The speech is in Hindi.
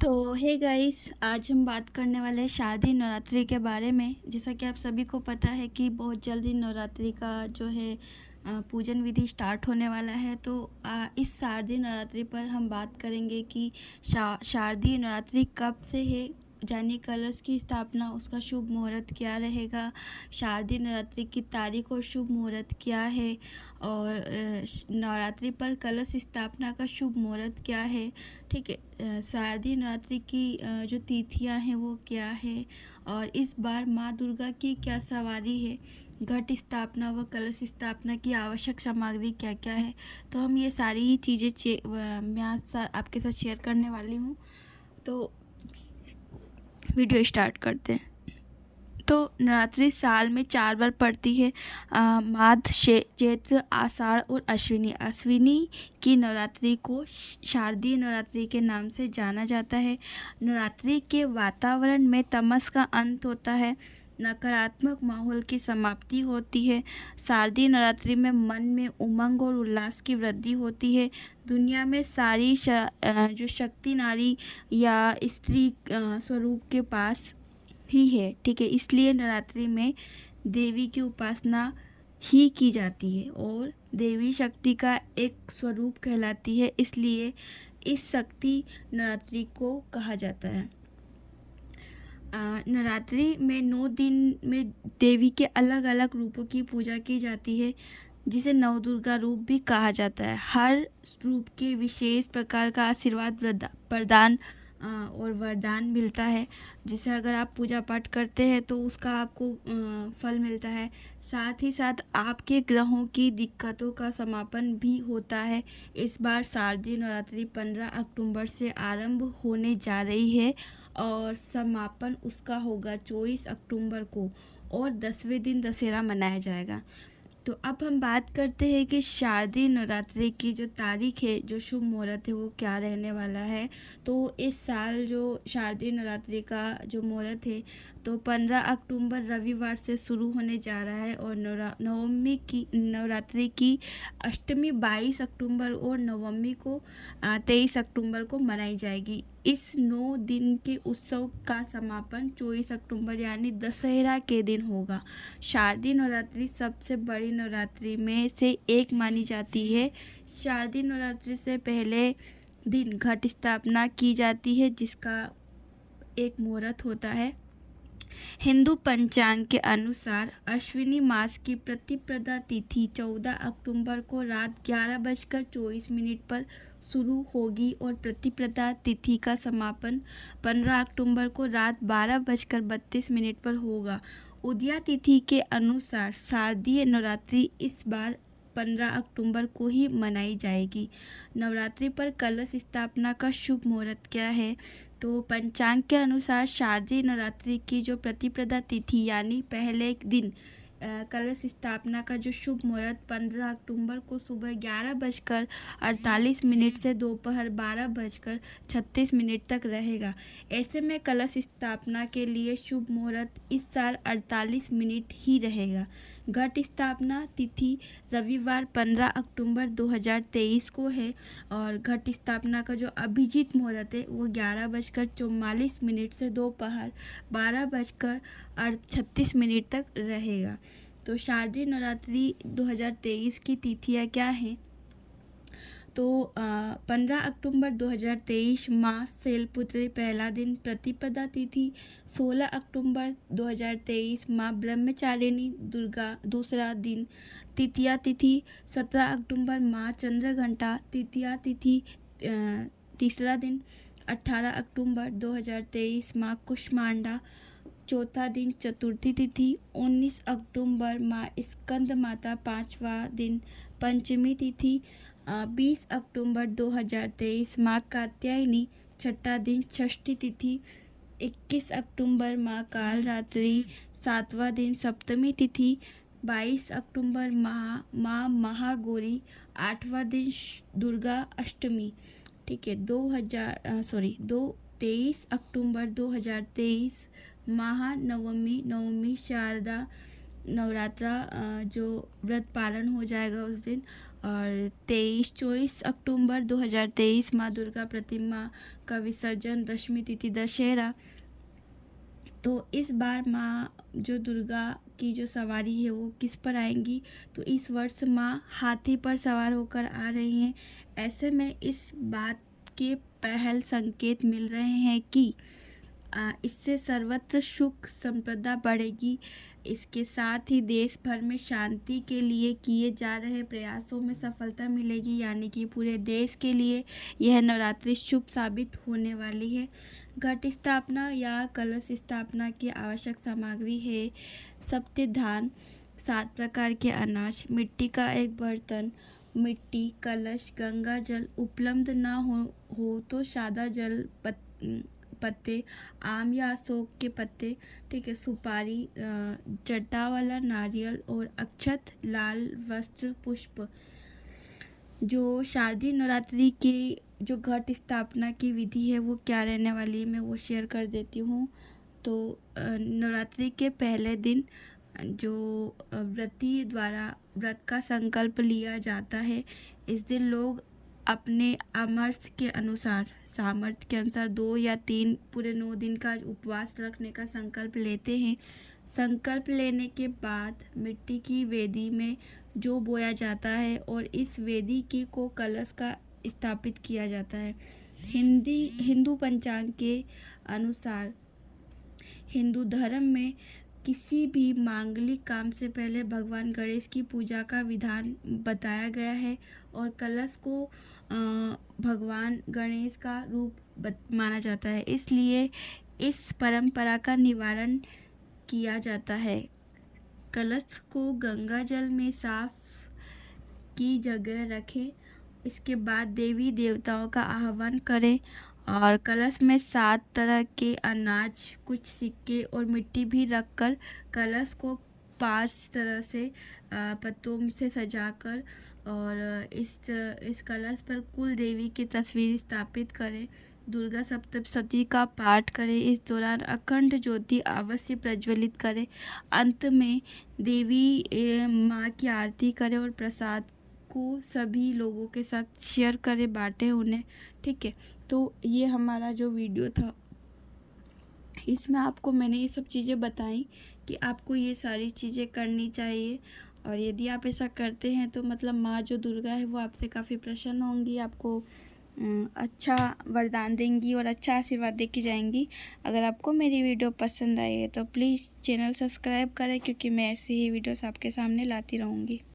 तो हे गाइस, आज हम बात करने वाले हैं शारदीय नवरात्रि के बारे में। जैसा कि आप सभी को पता है कि बहुत जल्दी नवरात्रि का जो है पूजन विधि स्टार्ट होने वाला है। तो इस शारदीय नवरात्रि पर हम बात करेंगे कि शारदीय नवरात्रि कब से है, जानिए कलश की स्थापना, उसका शुभ मुहूर्त क्या रहेगा, शारदीय नवरात्रि की तारीख और शुभ मुहूर्त क्या है, और नवरात्रि पर कलश स्थापना का शुभ मुहूर्त क्या है। ठीक है, शारदीय नवरात्रि की जो तिथियां हैं वो क्या है, और इस बार माँ दुर्गा की क्या सवारी है, घट स्थापना व कलश स्थापना की आवश्यक सामग्री क्या क्या है। तो हम ये सारी ही चीज़ें मैं आज आपके साथ शेयर करने वाली हूँ। तो वीडियो स्टार्ट करते हैं। तो नवरात्रि साल में 4 बार पड़ती है, माघ, चैत्र, आषाढ़ और अश्विनी। अश्विनी की नवरात्रि को शारदीय नवरात्रि के नाम से जाना जाता है। नवरात्रि के वातावरण में तमस का अंत होता है, नकारात्मक माहौल की समाप्ति होती है। शारदीय नवरात्रि में मन में उमंग और उल्लास की वृद्धि होती है। दुनिया में सारी जो शक्ति नारी या स्त्री स्वरूप के पास ही है। ठीक है, इसलिए नवरात्रि में देवी की उपासना ही की जाती है और देवी शक्ति का एक स्वरूप कहलाती है, इसलिए इस शक्ति नवरात्रि को कहा जाता है। नवरात्रि में 9 दिन में देवी के अलग अलग रूपों की पूजा की जाती है, जिसे नवदुर्गा रूप भी कहा जाता है। हर रूप के विशेष प्रकार का आशीर्वाद प्रदान और वरदान मिलता है। जैसे अगर आप पूजा पाठ करते हैं तो उसका आपको फल मिलता है। साथ ही साथ आपके ग्रहों की दिक्कतों का समापन भी होता है। इस बार शारदीय नवरात्रि 15 अक्टूबर से आरंभ होने जा रही है और समापन उसका होगा 24 अक्टूबर को, और 10वें दिन दशहरा मनाया जाएगा। तो अब हम बात करते हैं कि शारदीय नवरात्रि की जो तारीख है, जो शुभ मुहूर्त है, वो क्या रहने वाला है। तो इस साल जो शारदीय नवरात्रि का जो मुहूर्त है, तो 15 अक्टूबर रविवार से शुरू होने जा रहा है, और नवरात्रि की अष्टमी 22 अक्टूबर और नवमी को 23 अक्टूबर को मनाई जाएगी। इस 9 दिन के उत्सव का समापन 24 अक्टूबर यानी दशहरा के दिन होगा। शारदीय नवरात्रि सबसे बड़ी नवरात्रि में से एक मानी जाती है। शारदीय नवरात्रि से पहले दिन घट स्थापना की जाती है, जिसका एक मुहूर्त होता है। हिंदू पंचांग के अनुसार अश्विनी मास की प्रतिपदा तिथि 14 अक्टूबर को रात 11:24 पर शुरू होगी और प्रतिपदा तिथि का समापन 15 अक्टूबर को रात 12:32 पर होगा। उदया तिथि के अनुसार शारदीय नवरात्रि इस बार 15 अक्टूबर को ही मनाई जाएगी। नवरात्रि पर कलश स्थापना का शुभ मुहूर्त क्या है। तो पंचांग के अनुसार शारदीय नवरात्रि की जो प्रतिपदा तिथि यानी पहले दिन कलश स्थापना का जो शुभ मुहूर्त 15 अक्टूबर को सुबह 11:48 से दोपहर 12:36 तक रहेगा। ऐसे में कलश स्थापना के लिए शुभ मुहूर्त इस साल 48 मिनट ही रहेगा। घट स्थापना तिथि रविवार 15 अक्टूबर 2023 को है, और घट स्थापना का जो अभिजीत मुहूर्त है वो 11:44 से दोपहर 12:36 तक रहेगा। तो शारदीय नवरात्रि 2023 की तिथियाँ क्या हैं। तो 15 अक्टूबर 2023 माँ शैलपुत्री पहला दिन, प्रतिपदा तिथि 16 अक्टूबर 2023 माँ ब्रह्मचारिणी दुर्गा दूसरा दिन, तृतीया तिथि 17 अक्टूबर माँ चंद्रघंटा तृतीया तिथि तीसरा दिन, 18 अक्टूबर 2023 माँ कुष्मांडा चौथा दिन चतुर्थी तिथि, 19 अक्टूबर माँ स्कंद माता पाँचवा दिन पंचमी तिथि, 20 अक्टूबर 2023 माँ कात्यायनी छठा दिन षष्ठी तिथि, 21 अक्टूबर माँ काल रात्रि सातवां दिन सप्तमी तिथि, 22 अक्टूबर माँ महागौरी आठवां दिन दुर्गा अष्टमी। ठीक है, 23 अक्टूबर 2023 महानवमी नवमी शारदा नवरात्रा जो व्रत पालन हो जाएगा उस दिन। और 24 अक्टूबर 2023 माँ दुर्गा प्रतिमा का विसर्जन, दशमी तिथि दशहरा। तो इस बार माँ जो दुर्गा की जो सवारी है वो किस पर आएंगी, तो इस वर्ष माँ हाथी पर सवार होकर आ रही हैं। ऐसे में इस बात के पहल संकेत मिल रहे हैं कि इससे सर्वत्र सुख संपदा बढ़ेगी। इसके साथ ही देश भर में शांति के लिए किए जा रहे प्रयासों में सफलता मिलेगी, यानी कि पूरे देश के लिए यह नवरात्रि शुभ साबित होने वाली है। घट स्थापना या कलश स्थापना की आवश्यक सामग्री है सप्त धान, 7 प्रकार के अनाज, मिट्टी का एक बर्तन, मिट्टी, कलश, गंगा जल। उपलब्ध ना हो तो सादा जल, पत्ते, आम या अशोक के पत्ते, ठीक है, सुपारी, जटा वाला नारियल और अक्षत, लाल वस्त्र, पुष्प। जो शारदीय नवरात्रि की जो घट स्थापना की विधि है वो क्या रहने वाली है, मैं वो शेयर कर देती हूँ। तो नवरात्रि के पहले दिन जो व्रती द्वारा व्रत का संकल्प लिया जाता है, इस दिन लोग अपने सामर्थ्य के अनुसार 2 या 3 पूरे 9 दिन का उपवास रखने का संकल्प लेते हैं। संकल्प लेने के बाद मिट्टी की वेदी में जो बोया जाता है और इस वेदी की को कलश का स्थापित किया जाता है। हिंदू पंचांग के अनुसार हिंदू धर्म में किसी भी मांगलिक काम से पहले भगवान गणेश की पूजा का विधान बताया गया है और कलश को भगवान गणेश का रूप माना जाता है, इसलिए इस परंपरा का निवारण किया जाता है। कलश को गंगा जल में साफ की जगह रखें। इसके बाद देवी देवताओं का आह्वान करें और कलश में 7 तरह के अनाज, कुछ सिक्के और मिट्टी भी रखकर कलश को 5 तरह से पत्तों से सजाकर और इस कलश पर कुल देवी की तस्वीर स्थापित करें। दुर्गा सप्तशती का पाठ करें। इस दौरान अखंड ज्योति अवश्य प्रज्वलित करें। अंत में देवी माँ की आरती करें और प्रसाद को सभी लोगों के साथ शेयर करें, बांटें उन्हें, ठीक है। तो ये हमारा जो वीडियो था, इसमें आपको मैंने ये सब चीज़ें बताई कि आपको ये सारी चीज़ें करनी चाहिए और यदि आप ऐसा करते हैं तो मतलब माँ जो दुर्गा है वो आपसे काफ़ी प्रसन्न होंगी, आपको अच्छा वरदान देंगी और अच्छा आशीर्वाद दे के जाएंगी। अगर आपको मेरी वीडियो पसंद आई है तो प्लीज़ चैनल सब्सक्राइब करें, क्योंकि मैं ऐसे ही वीडियोस आपके सामने लाती रहूँगी।